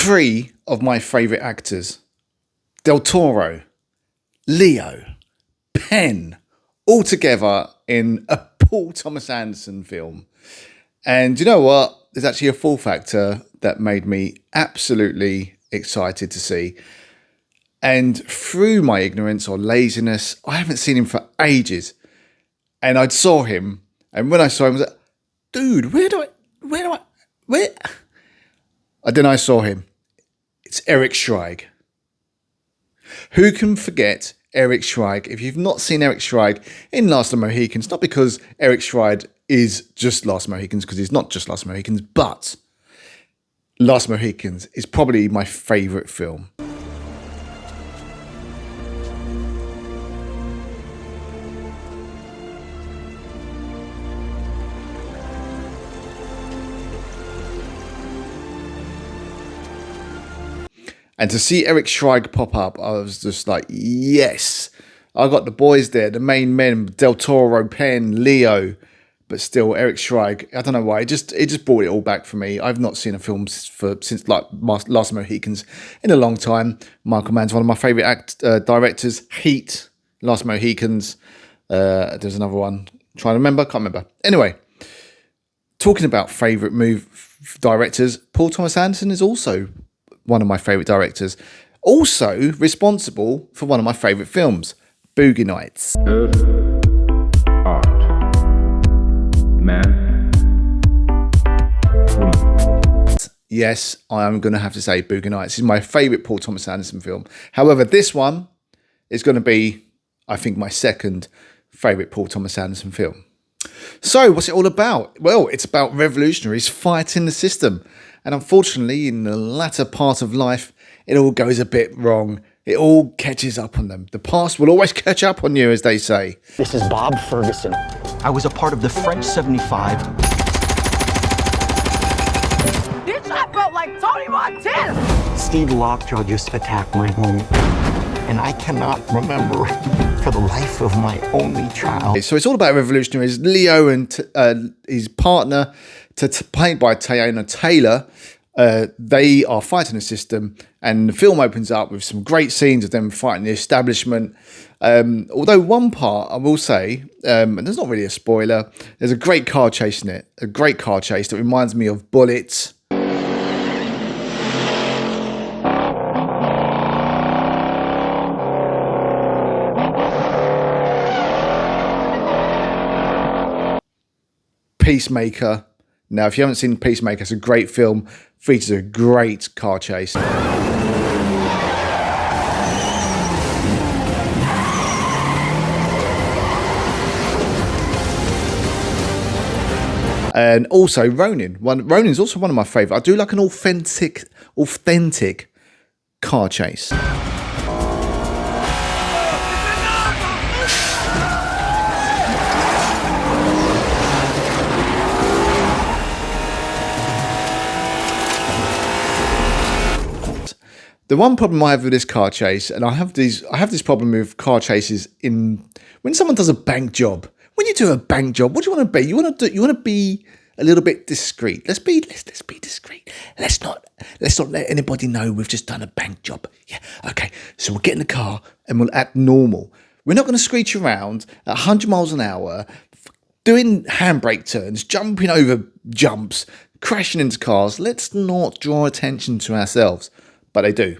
Three of my favourite actors: Del Toro, Leo, Penn, all together in a Paul Thomas Anderson film. And you know what? There's actually a fourth actor that made me absolutely excited to see. And through my ignorance or laziness, I haven't seen him for ages. And I saw him, and when I saw him, I was like, dude, where? And then I saw him. It's Eric Schreig. Who can forget Eric Schreig? If you've not seen Eric Schreig in Last of the Mohicans, not because Eric Schreig is just Last of the Mohicans, because he's not just Last of the Mohicans, but Last of the Mohicans is probably my favourite film. And to see Eric Schreig pop up, I was just like, yes. I got the boys there, the main men, Del Toro, Penn, Leo, but still Eric Schreig. I don't know why. It just brought it all back for me. I've not seen a film since like Last of the Mohicans in a long time. Michael Mann's one of my favourite directors. Heat, Last of the Mohicans. There's another one. Trying to remember, can't remember. Anyway, talking about favourite directors, Paul Thomas Anderson is also one of my favourite directors. Also responsible for one of my favourite films, Boogie Nights. Earth, art, man, woman. Yes, I am going to have to say Boogie Nights is my favourite Paul Thomas Anderson film. However, this one is going to be, I think, my second favourite Paul Thomas Anderson film. So, what's it all about? Well, it's about revolutionaries fighting the system. And unfortunately, in the latter part of life, it all goes a bit wrong. It all catches up on them. The past will always catch up on you, as they say. This is Bob Ferguson. I was a part of the French 75. Bitch, I felt like Tony Montana! Steve Lockjaw just attacked my home. And I cannot remember for the life of my only child. So it's all about revolutionaries. Leo and his partner, played by Teyana Taylor, they are fighting the system, and the film opens up with some great scenes of them fighting the establishment. Although one part, I will say, and there's not really a spoiler, there's a great car chase in it. A great car chase that reminds me of Bullitt. Peacemaker. Now, if you haven't seen Peacemaker, it's a great film. Features a great car chase. And also Ronin. Ronin's also one of my favourite. I do like an authentic car chase. The one problem I have with this car chase, and I have this problem with car chases when someone does a bank job. When you do a bank job, what do you want to be? You want to be a little bit discreet. Let's be discreet. Let's not let anybody know we've just done a bank job. Yeah, okay. So we'll get in the car and we'll act normal. We're not going to screech around at 100 miles an hour, doing handbrake turns, jumping over jumps, crashing into cars. Let's not draw attention to ourselves. But they do.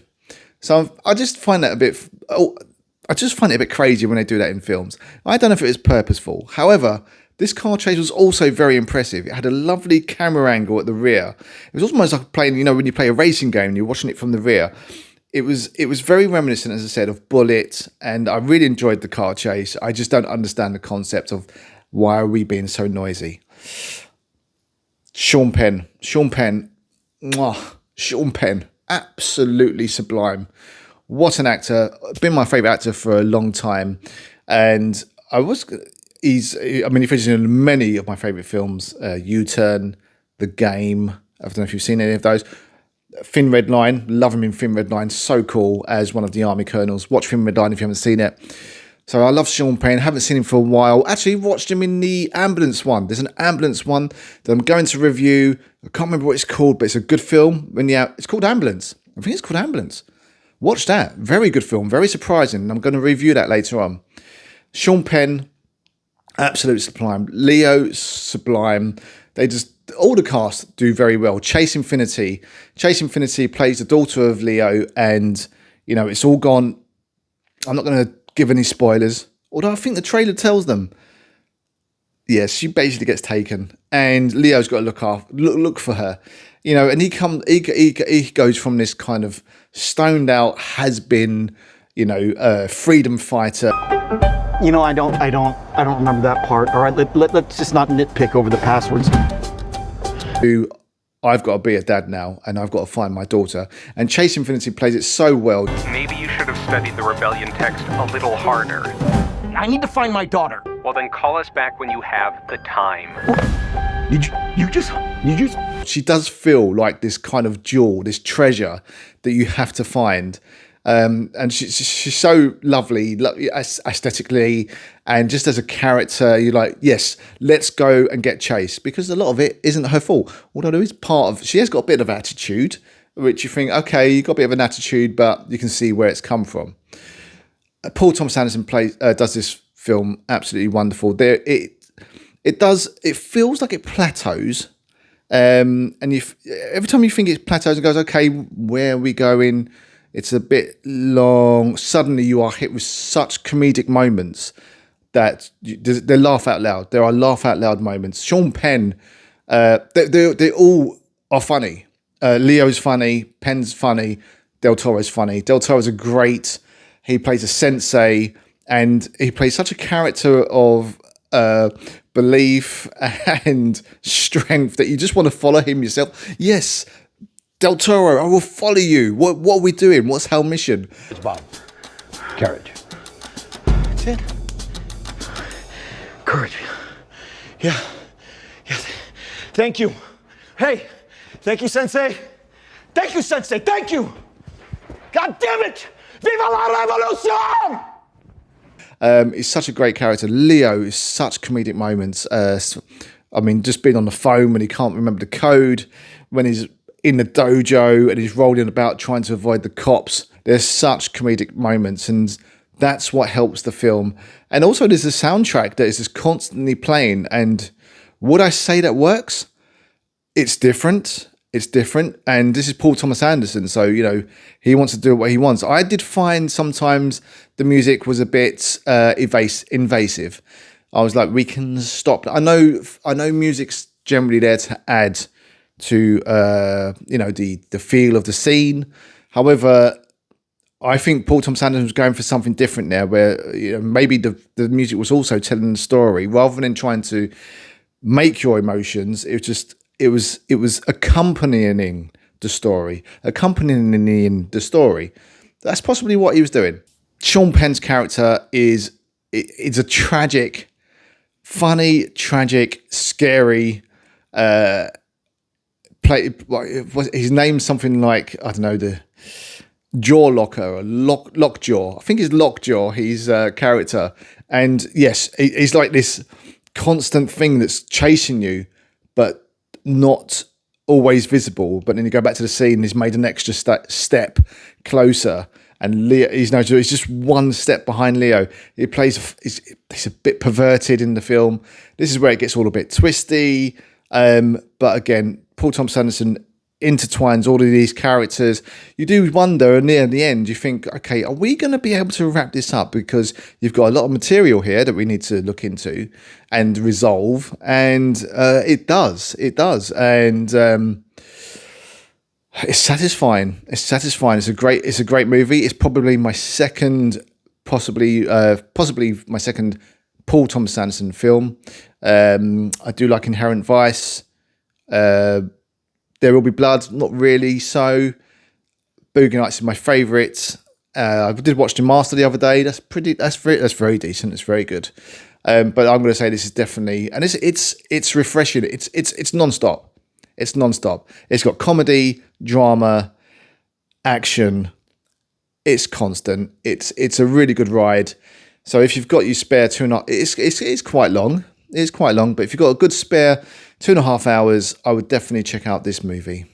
So I just find that a bit crazy when they do that in films. I don't know if it was purposeful. However, this car chase was also very impressive. It had a lovely camera angle at the rear. It was almost like playing, when you play a racing game and you're watching it from the rear. It was very reminiscent, as I said, of Bullitt, and I really enjoyed the car chase. I just don't understand the concept of why are we being so noisy. Sean Penn. Absolutely sublime. What an actor. Been my favourite actor for a long time. And he features in many of my favourite films. U-Turn, The Game. I don't know if you've seen any of those. Thin Red Line. Love him in Thin Red Line. So cool as one of the army colonels. Watch Thin Red Line if you haven't seen it. So I love Sean Penn. Haven't seen him for a while. Actually, watched him in the Ambulance one. There's an Ambulance one that I'm going to review. I can't remember what it's called, but it's a good film. And yeah, it's called Ambulance. I think it's called Ambulance. Watch that. Very good film. Very surprising. I'm going to review that later on. Sean Penn, absolute sublime. Leo, sublime. They just, all the cast do very well. Chase Infinity. Chase Infinity plays the daughter of Leo, and, you know, it's all gone. I'm not going to give any spoilers, although I think the trailer tells them. Yes, she basically gets taken, and Leo's got to look for her, you know. And he goes from this kind of stoned out, has been, you know, freedom fighter. You know, I don't remember that part. All right, let's just not nitpick over the passwords. Who I've got to be a dad now, and I've got to find my daughter. And Chase Infinity plays it so well. Maybe you should have studied the rebellion text a little harder. I need to find my daughter. Well, then call us back when you have the time. You just. She does feel like this kind of jewel, this treasure that you have to find. And she's so lovely aesthetically, and just as a character, you're like, yes, let's go and get Chase, because a lot of it isn't her fault. Although there is part of, she has got a bit of attitude, which you think, okay, you've got a bit of an attitude, but you can see where it's come from. Paul Thomas Anderson does this film absolutely wonderful. It feels like it plateaus, and every time you think it plateaus and goes, okay, where are we going? It's a bit long. Suddenly you are hit with such comedic moments that they laugh out loud. There are laugh out loud moments. Sean Penn, they all are funny. Leo's funny. Penn's funny. Del Toro's funny. Del Toro's he plays a sensei, and he plays such a character of belief and strength that you just want to follow him yourself. Yes, Del Toro, I will follow you. What are we doing? What's our mission? It's Bob. Courage. That's it. Courage. Yeah. Thank you. Hey, thank you, Sensei. Thank you, Sensei. Thank you. God damn it! Viva la revolution! He's such a great character. Leo is such comedic moments. I mean, just being on the phone when he can't remember the code, when he's in the dojo and he's rolling about trying to avoid the cops. There's such comedic moments, and that's what helps the film. And also there's a soundtrack that is just constantly playing, and would I say that works? It's different. And this is Paul Thomas Anderson, so, you know, he wants to do what he wants. I did find sometimes the music was a bit invasive. I was like, we can stop. I know music's generally there to add to you know, the feel of the scene. However, I think Paul Thomas Anderson was going for something different there, where, you know, maybe the music was also telling the story rather than trying to make your emotions. It was accompanying the story. That's possibly what he was doing. Sean Penn's character is a funny, tragic, scary. His name's something like, I don't know, the Jaw Locker or Lockjaw. I think it's Lockjaw, his character. And yes, he's like this constant thing that's chasing you, but not always visible. But then you go back to the scene, he's made an extra step closer. And Leo, he's just one step behind Leo. He's a bit perverted in the film. This is where it gets all a bit twisty. But again, Paul Thomas Anderson intertwines all of these characters. You do wonder, and near the end, you think, okay, are we going to be able to wrap this up? Because you've got a lot of material here that we need to look into and resolve. And it does. And it's satisfying. It's a great movie. It's probably my second, possibly my second Paul Thomas Anderson film. I do like Inherent Vice. There Will Be Blood, not really so. Boogie Nights is my favourite. I did watch The Master the other day. That's very decent. It's very good. But I'm going to say this is definitely, and it's refreshing. It's non-stop. It's non-stop. It's got comedy, drama, action. It's constant. It's a really good ride. So if you've got your spare 2.5, it's quite long. It's quite long, but if you've got a good spare 2.5 hours, I would definitely check out this movie.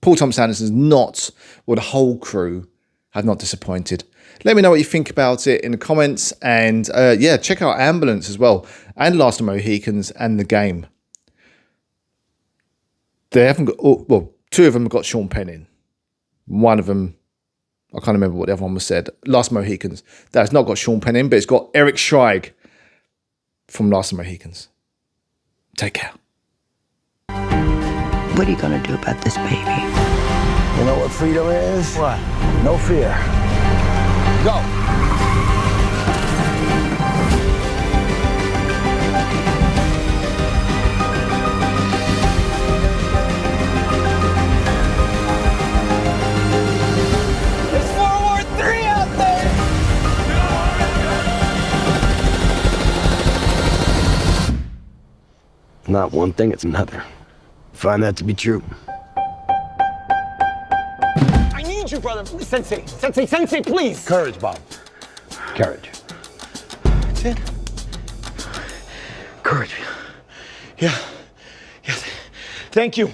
Paul Thomas Anderson's not, well, the whole crew have not disappointed. Let me know what you think about it in the comments, and yeah, check out Ambulance as well, and Last of the Mohicans and The Game. They haven't got, well, two of them have got Sean Penn in. One of them, I can't remember what the other one was said. Last Mohicans. That has not got Sean Penn in, but it's got Eric Schreig from Last Mohicans. Take care. What are you gonna do about this baby? You know what freedom is? What? No fear. Go. Not one thing, it's another. Find that to be true. I need you, brother. Sensei, please. Courage, Bob. Courage. That's it. Courage. Yeah. Yes. Thank you.